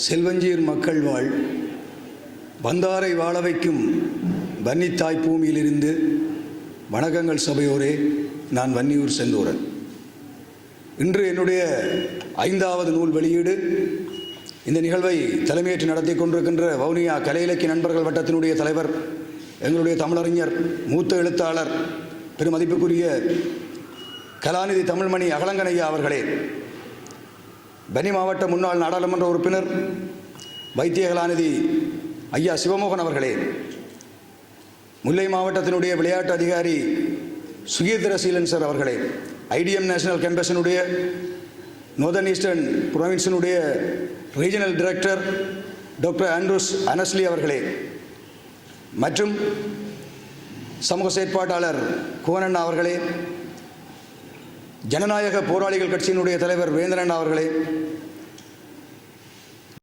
செல்வஞ்சீர் மக்கள் வாழ் வந்தாரை வாழ வைக்கும் வன்னித்தாய் பூமியிலிருந்து வணக்கங்கள் சபையோரே. நான் வன்னியூர் செந்தூரன். இன்று என்னுடைய 5வது நூல் வெளியீடு. இந்த நிகழ்வை தலைமையேற்று நடத்தி கொண்டிருக்கின்ற வவுனியா கலை இலக்கிய நண்பர்கள் வட்டத்தினுடைய தலைவர், எங்களுடைய தமிழறிஞர், மூத்த எழுத்தாளர், பெருமதிப்புக்குரிய கலாநிதி தமிழ்மணி அகலங்கனையா அவர்களே, பனி மாவட்ட முன்னாள் நாடாளுமன்ற உறுப்பினர் வைத்திய கலாநிதி ஐயா சிவமோகன் அவர்களே, முல்லை மாவட்டத்தினுடைய விளையாட்டு அதிகாரி சுகீர்தரசீலன் சார் அவர்களே, ஐடிஎம் நேஷனல் கேம்பஸினுடைய நோர்தன் ஈஸ்டர்ன் ப்ரொவின்ஸினுடைய regional director doctor Andrews Annesley அவர்களே, மற்றும் சமூக செயற்பாட்டாளர் குவனண்ணா அவர்களே, ஜனநாயக போராளிகள் கட்சியினுடைய தலைவர் வேந்தனண்ணா அவர்களே,